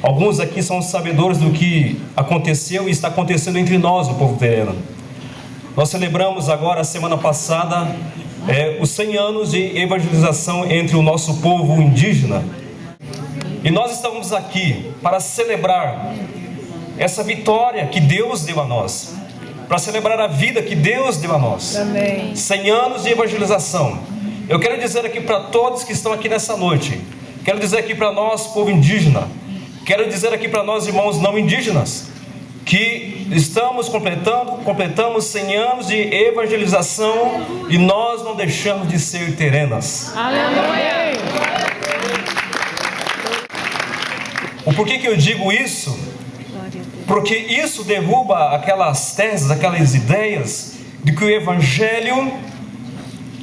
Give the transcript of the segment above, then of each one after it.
Alguns aqui são sabedores do que aconteceu e está acontecendo entre nós, o povo terreno. Nós celebramos agora, a semana passada, os 100 anos de evangelização entre o nosso povo indígena. E nós estamos aqui para celebrar essa vitória que Deus deu a nós, para celebrar a vida que Deus deu a nós. Amém. 100 anos de evangelização. Eu quero dizer aqui para todos que estão aqui nessa noite, quero dizer aqui para nós, povo indígena, quero dizer aqui para nós, irmãos não indígenas, que completamos 100 anos de evangelização e nós não deixamos de ser terenas. Aleluia! O porquê que eu digo isso? Porque isso derruba aquelas teses, aquelas ideias de que o Evangelho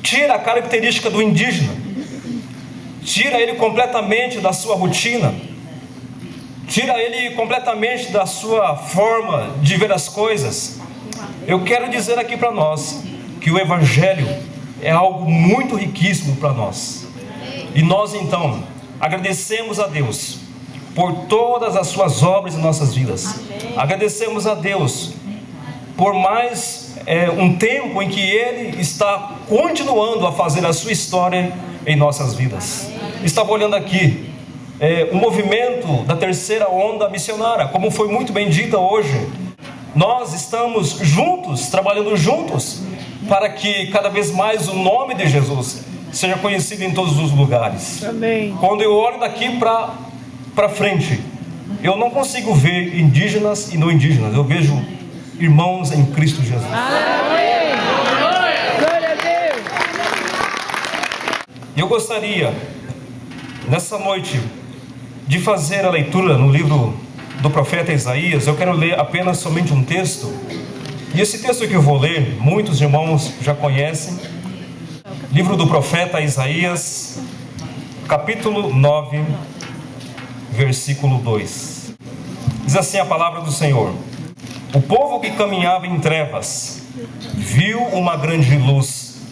tira a característica do indígena, tira ele completamente da sua rotina, tira ele completamente da sua forma de ver as coisas. Eu quero dizer aqui para nós que o Evangelho é algo muito riquíssimo para nós. E nós então agradecemos a Deus por todas as suas obras em nossas vidas. Amém. Agradecemos a Deus por mais um tempo em que Ele está continuando a fazer a sua história em nossas vidas. Amém. Estava olhando aqui o movimento da terceira onda missionária, como foi muito bem dito hoje. Nós estamos juntos, trabalhando juntos, para que cada vez mais o nome de Jesus seja conhecido em todos os lugares. Amém. Quando eu olho daqui para frente, eu não consigo ver indígenas e não indígenas, eu vejo irmãos em Cristo Jesus. Aleluia! Glória a Deus! Eu gostaria, nessa noite, de fazer a leitura no livro do profeta Isaías. Eu quero ler apenas somente um texto, e esse texto que eu vou ler, muitos irmãos já conhecem. Livro do profeta Isaías, capítulo 9, versículo 2. Diz assim a palavra do Senhor: o povo que caminhava em trevas viu uma grande luz.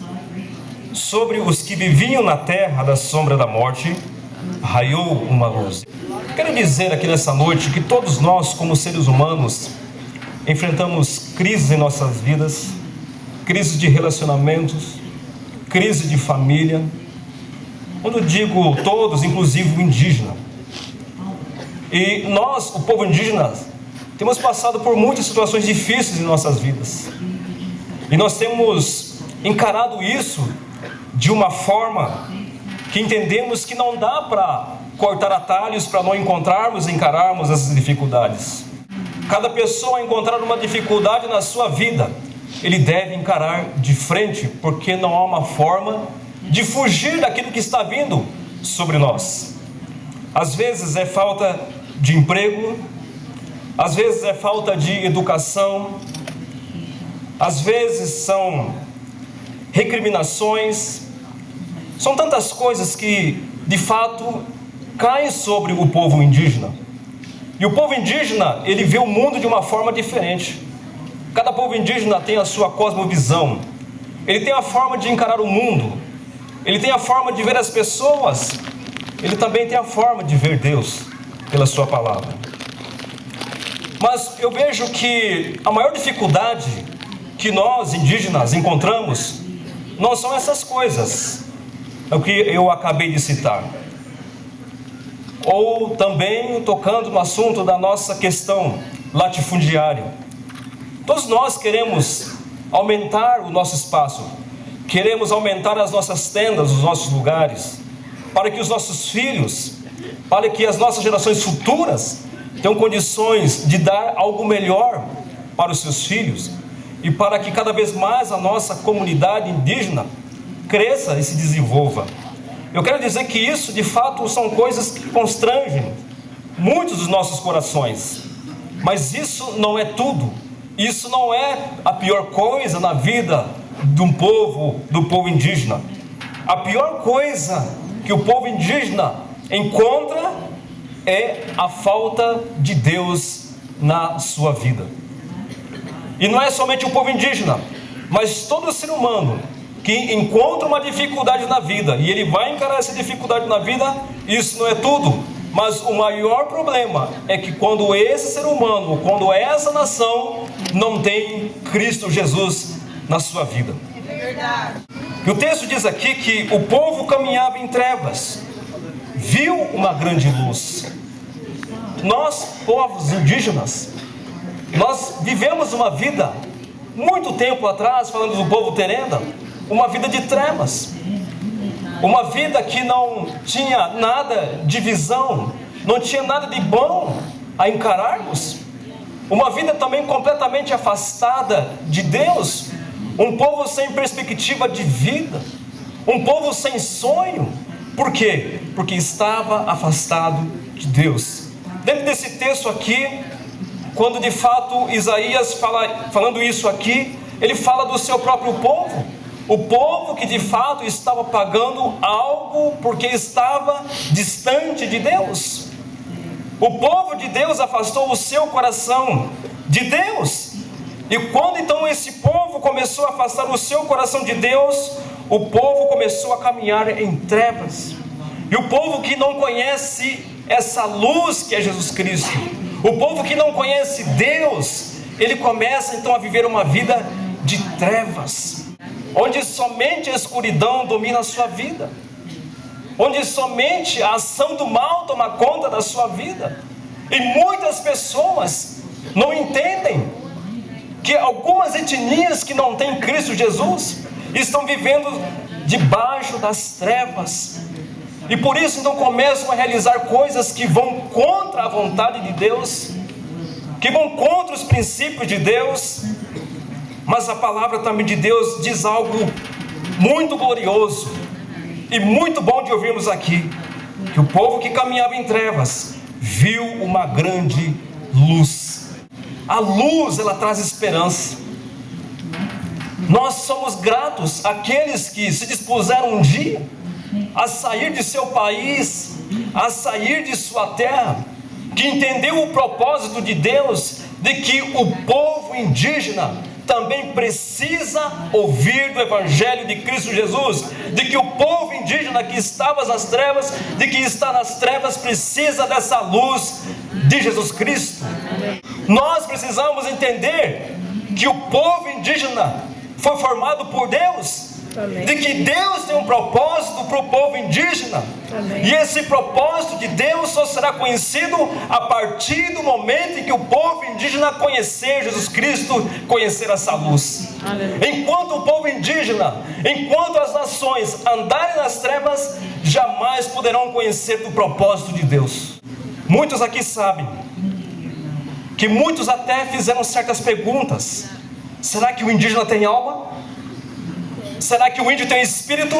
Sobre os que viviam na terra da sombra da morte raiou uma luz. Quero dizer aqui nessa noite que todos nós, como seres humanos, enfrentamos crises em nossas vidas, crises de relacionamentos, crise de família. Quando digo todos, inclusive o indígena. E nós, o povo indígena, temos passado por muitas situações difíceis em nossas vidas. E nós temos encarado isso de uma forma que entendemos que não dá para cortar atalhos para não encararmos essas dificuldades. Cada pessoa encontrar uma dificuldade na sua vida, ele deve encarar de frente, porque não há uma forma de fugir daquilo que está vindo sobre nós. Às vezes é falta de emprego, às vezes é falta de educação, às vezes são recriminações, são tantas coisas que de fato caem sobre o povo indígena. E o povo indígena, ele vê o mundo de uma forma diferente. Cada povo indígena tem a sua cosmovisão, ele tem a forma de encarar o mundo, ele tem a forma de ver as pessoas, ele também tem a forma de ver Deus pela sua palavra. Mas eu vejo que a maior dificuldade que nós indígenas encontramos não são essas coisas, é o que eu acabei de citar. Ou também tocando no assunto da nossa questão latifundiária. Todos nós queremos aumentar o nosso espaço, queremos aumentar as nossas tendas, os nossos lugares, para que os nossos filhos, para que as nossas gerações futuras tenham condições de dar algo melhor para os seus filhos, e para que cada vez mais a nossa comunidade indígena cresça e se desenvolva. Eu quero dizer que isso de fato são coisas que constrangem muitos dos nossos corações, mas isso não é tudo. Isso não é a pior coisa na vida do povo indígena. A pior coisa que o povo indígena encontra é a falta de Deus na sua vida. E não é somente o povo indígena, mas todo ser humano que encontra uma dificuldade na vida, e ele vai encarar essa dificuldade na vida, isso não é tudo. Mas o maior problema é que quando esse ser humano, quando essa nação não tem Cristo Jesus na sua vida. É verdade. E o texto diz aqui que o povo caminhava em trevas, viu uma grande luz. Nós, povos indígenas, nós vivemos uma vida, muito tempo atrás, falando do povo Terenda, uma vida de trevas. Uma vida que não tinha nada de visão, não tinha nada de bom a encararmos. Uma vida também completamente afastada de Deus. Um povo sem perspectiva de vida. Um povo sem sonho. Por quê? Porque estava afastado de Deus. Dentro desse texto aqui, quando de fato Isaías falando isso aqui, ele fala do seu próprio povo. O povo que de fato estava pagando algo porque estava distante de Deus. O povo de Deus afastou o seu coração de Deus. E quando então esse povo começou a afastar o seu coração de Deus, o povo começou a caminhar em trevas. E o povo que não conhece essa luz que é Jesus Cristo, o povo que não conhece Deus, ele começa então a viver uma vida de trevas, onde somente a escuridão domina a sua vida, onde somente a ação do mal toma conta da sua vida. E muitas pessoas não entendem que algumas etnias que não têm Cristo Jesus estão vivendo debaixo das trevas, e por isso então começam a realizar coisas que vão contra a vontade de Deus, que vão contra os princípios de Deus. Mas a palavra também de Deus diz algo muito glorioso e muito bom de ouvirmos aqui, que o povo que caminhava em trevas viu uma grande luz. A luz, ela traz esperança. Nós somos gratos àqueles que se dispuseram um dia a sair de seu país, a sair de sua terra, que entendeu o propósito de Deus, de que o povo indígena também precisa ouvir do Evangelho de Cristo Jesus, de que o povo indígena que estava nas trevas, de que está nas trevas, precisa dessa luz de Jesus Cristo. Nós precisamos entender que o povo indígena foi formado por Deus, de que Deus tem um propósito para o povo indígena. E esse propósito de Deus só será conhecido a partir do momento em que o povo indígena conhecer Jesus Cristo, conhecer essa luz. Enquanto o povo indígena, enquanto as nações andarem nas trevas, jamais poderão conhecer do propósito de Deus. Muitos aqui sabem que muitos até fizeram certas perguntas. Será que o indígena tem alma? Será que o índio tem espírito?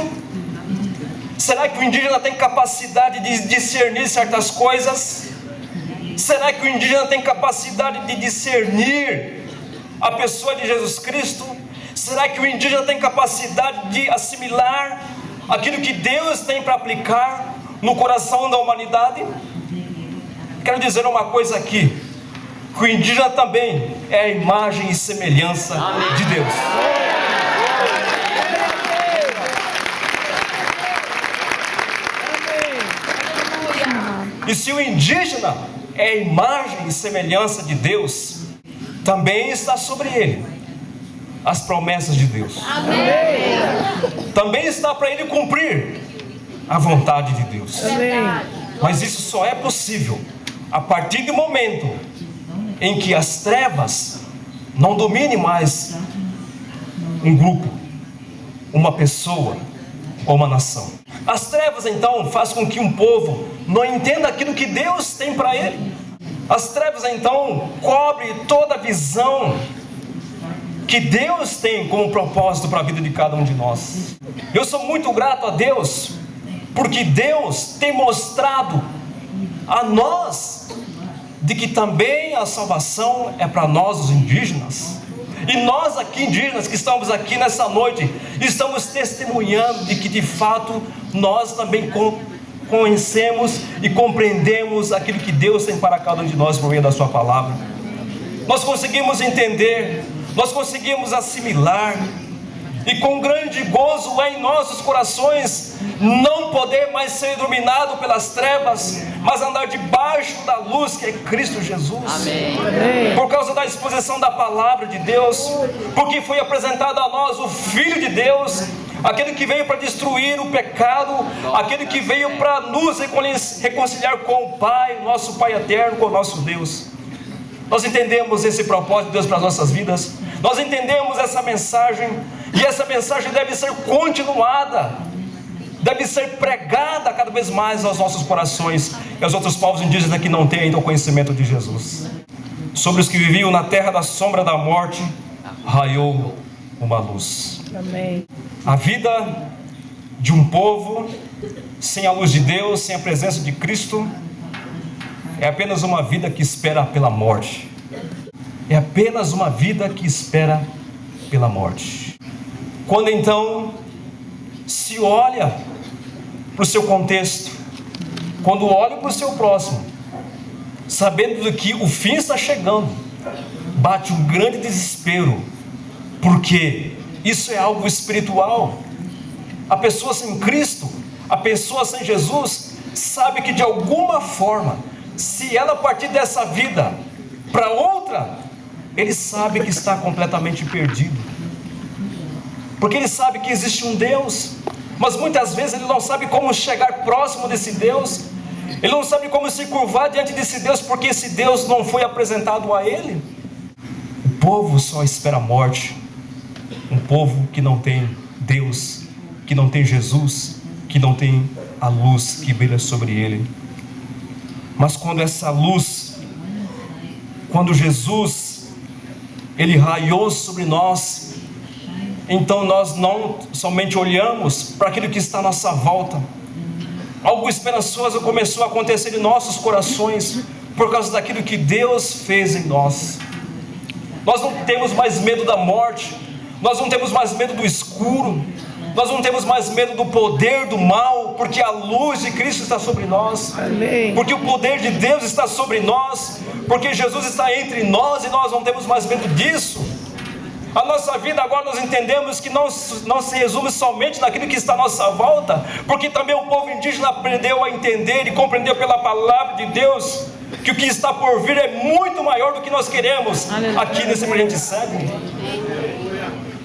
Será que o indígena tem capacidade de discernir certas coisas? Será que o indígena tem capacidade de discernir a pessoa de Jesus Cristo? Será que o indígena tem capacidade de assimilar aquilo que Deus tem para aplicar no coração da humanidade? Quero dizer uma coisa aqui, que o indígena também é a imagem e semelhança de Deus. E se o indígena é a imagem e semelhança de Deus, também está sobre ele as promessas de Deus. Amém. Também está para ele cumprir a vontade de Deus. Amém. Mas isso só é possível a partir do momento em que as trevas não dominem mais um grupo, uma pessoa ou uma nação. As trevas então fazem com que um povo não entenda aquilo que Deus tem para ele. As trevas então cobrem toda a visão que Deus tem como propósito para a vida de cada um de nós. Eu sou muito grato a Deus, porque Deus tem mostrado a nós de que também a salvação é para nós os indígenas. E nós aqui indígenas que estamos aqui nessa noite, estamos testemunhando de que de fato nós também conhecemos e compreendemos aquilo que Deus tem para cada um de nós por meio da sua palavra. Nós conseguimos entender, nós conseguimos assimilar E com grande gozo é em nossos corações não poder mais ser dominado pelas trevas, mas andar debaixo da luz que é Cristo Jesus. Amém. Por causa da exposição da palavra de Deus, porque foi apresentado a nós o Filho de Deus, aquele que veio para destruir o pecado, aquele que veio para nos reconciliar com o Pai, nosso Pai eterno, com o nosso Deus. Nós entendemos esse propósito de Deus para as nossas vidas, nós entendemos essa mensagem, e essa mensagem deve ser continuada, deve ser pregada cada vez mais aos nossos corações e aos outros povos indígenas que não têm ainda o conhecimento de Jesus. Sobre os que viviam na terra da sombra da morte, raiou uma luz. Amém. A vida de um povo sem a luz de Deus, sem a presença de Cristo, é apenas uma vida que espera pela morte. É apenas uma vida que espera pela morte. Quando então se olha para o seu contexto, quando olha para o seu próximo, sabendo que o fim está chegando, bate um grande desespero, porque isso é algo espiritual. A pessoa sem Cristo, a pessoa sem Jesus, sabe que de alguma forma, se ela partir dessa vida para outra, ele sabe que está completamente perdido, porque ele sabe que existe um Deus, mas muitas vezes ele não sabe como chegar próximo desse Deus, ele não sabe como se curvar diante desse Deus, porque esse Deus não foi apresentado a ele. O povo só espera a morte, um povo que não tem Deus, que não tem Jesus, que não tem a luz que brilha sobre ele. Mas quando essa luz, quando Jesus, ele raiou sobre nós, então nós não somente olhamos para aquilo que está à nossa volta. Algo esperançoso começou a acontecer em nossos corações, por causa daquilo que Deus fez em nós. Nós não temos mais medo da morte, nós não temos mais medo do escuro, nós não temos mais medo do poder do mal, porque a luz de Cristo está sobre nós. Amém. Porque o poder de Deus está sobre nós, porque Jesus está entre nós e nós não temos mais medo disso. A nossa vida agora nós entendemos que não se resume somente naquilo que está à nossa volta, porque também o povo indígena aprendeu a entender e compreendeu pela palavra de Deus que o que está por vir é muito maior do que nós queremos aqui nesse presente século.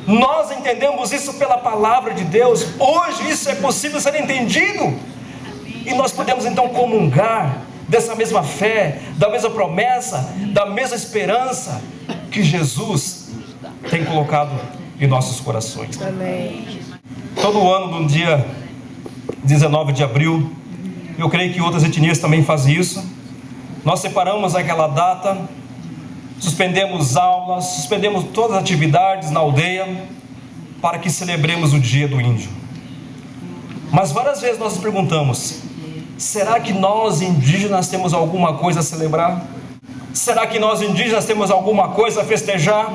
Nós entendemos isso pela palavra de Deus. Hoje isso é possível ser entendido, e nós podemos então comungar dessa mesma fé, da mesma promessa, da mesma esperança que Jesus tem colocado em nossos corações. Amém. Todo ano, no dia 19 de abril, eu creio que outras etnias também fazem isso, nós separamos aquela data, suspendemos aulas, suspendemos todas as atividades na aldeia, para que celebremos o dia do índio. Mas várias vezes nós nos perguntamos: será que nós indígenas temos alguma coisa a celebrar? Será que nós indígenas temos alguma coisa a festejar?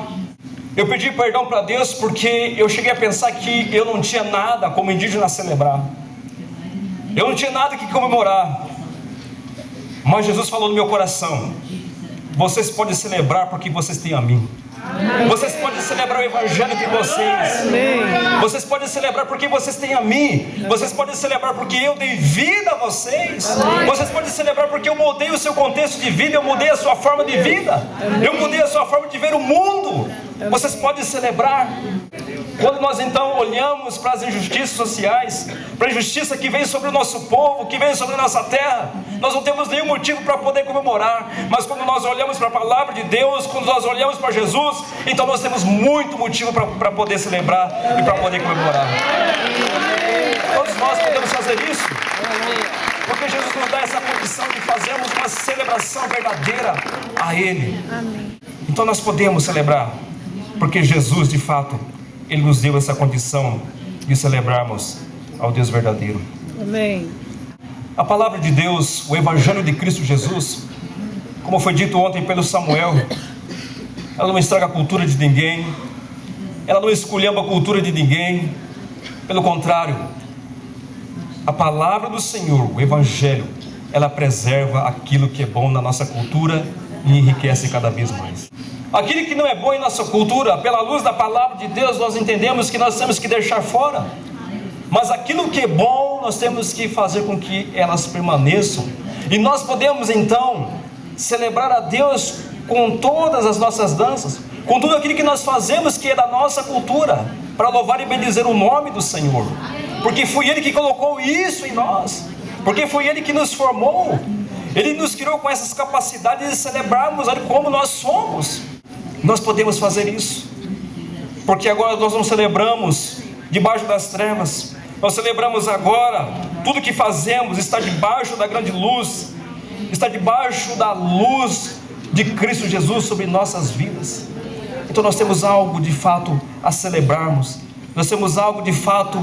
Eu pedi perdão para Deus porque eu cheguei a pensar que eu não tinha nada como indígena a celebrar, eu não tinha nada que comemorar. Mas Jesus falou no meu coração: vocês podem celebrar porque vocês têm a mim. Vocês podem celebrar o evangelho de vocês. Vocês podem celebrar porque vocês têm a mim. Vocês podem celebrar porque eu dei vida a vocês. Vocês podem celebrar porque eu mudei o seu contexto de vida, eu mudei a sua forma de vida, eu mudei a sua forma de ver o mundo. Vocês podem celebrar. Quando nós então olhamos para as injustiças sociais, para a injustiça que vem sobre o nosso povo, que vem sobre a nossa terra, nós não temos nenhum motivo para poder comemorar. Mas quando nós olhamos para a palavra de Deus, quando nós olhamos para Jesus, então nós temos muito motivo para poder celebrar e para poder comemorar. Todos nós podemos fazer isso, porque Jesus nos dá essa condição de fazermos uma celebração verdadeira a Ele. Então nós podemos celebrar, porque Jesus de fato, Ele nos deu essa condição de celebrarmos ao Deus verdadeiro. Amém. A palavra de Deus, o Evangelho de Cristo Jesus, como foi dito ontem pelo Samuel, ela não estraga a cultura de ninguém, ela não esculhamba a cultura de ninguém. Pelo contrário, a palavra do Senhor, o Evangelho, ela preserva aquilo que é bom na nossa cultura e enriquece cada vez mais. Aquilo que não é bom em nossa cultura, pela luz da palavra de Deus, nós entendemos que nós temos que deixar fora. Mas aquilo que é bom, nós temos que fazer com que elas permaneçam. E nós podemos então celebrar a Deus com todas as nossas danças, com tudo aquilo que nós fazemos que é da nossa cultura, para louvar e bendizer o nome do Senhor. Porque foi Ele que colocou isso em nós, porque foi Ele que nos formou. Ele nos criou com essas capacidades de celebrarmos como nós somos. Nós podemos fazer isso, porque agora nós não celebramos debaixo das trevas. Nós celebramos agora, tudo que fazemos está debaixo da grande luz, está debaixo da luz de Cristo Jesus sobre nossas vidas. Então nós temos algo de fato a celebrarmos, nós temos algo de fato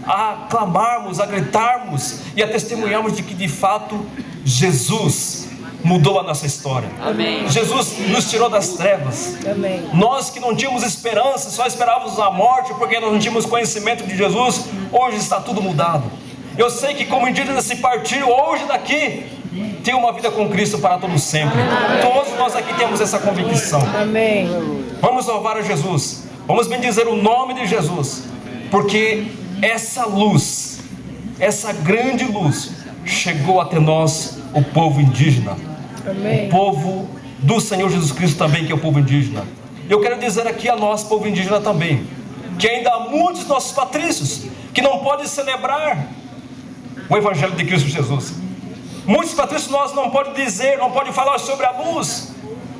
a clamarmos, a gritarmos e a testemunharmos de que de fato Jesus mudou a nossa história. Amém. Jesus nos tirou das trevas. Amém. Nós que não tínhamos esperança, só esperávamos a morte porque nós não tínhamos conhecimento de Jesus, hoje está tudo mudado. Eu sei que como indígenas se partiram hoje daqui, tem uma vida com Cristo para todo sempre. Todos nós aqui temos essa convicção. Amém. Vamos louvar a Jesus, vamos bendizer o nome de Jesus, porque essa luz, essa grande luz chegou até nós, o povo indígena. Amém. O povo do Senhor Jesus Cristo também, que é o povo indígena. Eu quero dizer aqui a nós, povo indígena também, que ainda há muitos de nossos patrícios que não podem celebrar o Evangelho de Cristo Jesus. Muitos patrícios nós não podem dizer, não podem falar sobre a luz.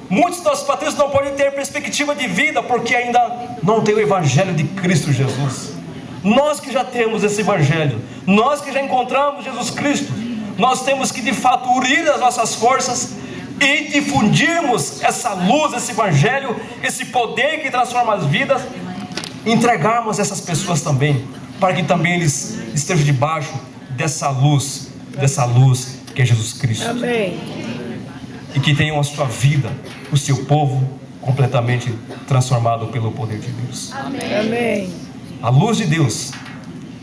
Muitos dos nossos patrícios não podem ter perspectiva de vida, porque ainda não tem o Evangelho de Cristo Jesus. Nós que já temos esse Evangelho, nós que já encontramos Jesus Cristo, nós temos que de fato unir as nossas forças e difundirmos essa luz, esse Evangelho, esse poder que transforma as vidas, entregarmos essas pessoas também, para que também eles estejam debaixo dessa luz que é Jesus Cristo. Amém. E que tenham a sua vida, o seu povo completamente transformado pelo poder de Deus. Amém. A luz de Deus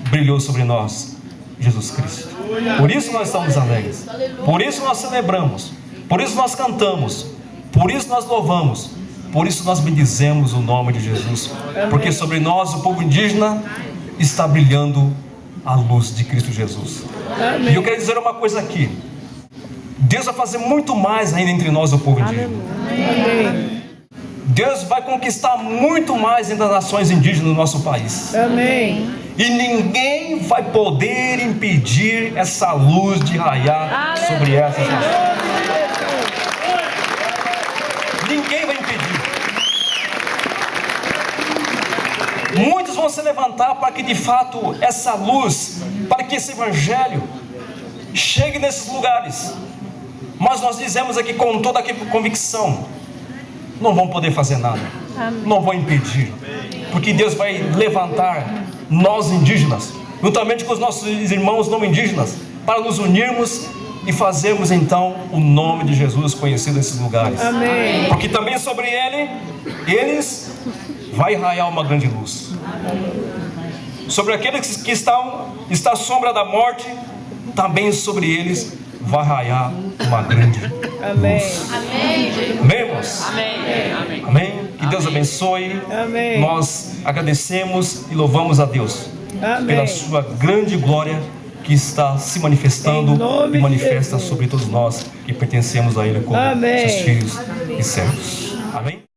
brilhou sobre nós, Jesus Cristo. Por isso nós estamos alegres, por isso nós celebramos, por isso nós cantamos, por isso nós louvamos, por isso nós bendizemos o nome de Jesus. Porque sobre nós, o povo indígena, está brilhando a luz de Cristo Jesus. E eu quero dizer uma coisa aqui: Deus vai fazer muito mais ainda entre nós, o povo indígena. Amém. Deus vai conquistar muito mais entre as nações indígenas do nosso país. Amém. E ninguém vai poder impedir essa luz de raiar sobre essas nações. Ninguém vai impedir. Muitos vão se levantar para que de fato essa luz, para que esse Evangelho chegue nesses lugares. Mas nós dizemos aqui com toda a convicção: não vão poder fazer nada, não vão impedir, porque Deus vai levantar nós indígenas, juntamente com os nossos irmãos não indígenas, para nos unirmos e fazermos então o nome de Jesus conhecido nesses lugares. Amém. Porque também sobre eles vai raiar uma grande luz. Sobre aqueles que está à sombra da morte, também sobre eles vai raiar uma grande Amém. luz. Amém, irmãos? Amém. Que Deus abençoe. Amém. Nós agradecemos e louvamos a Deus pela sua grande glória que está se manifestando e manifesta sobre todos nós que pertencemos a Ele como seus filhos e servos. Amém.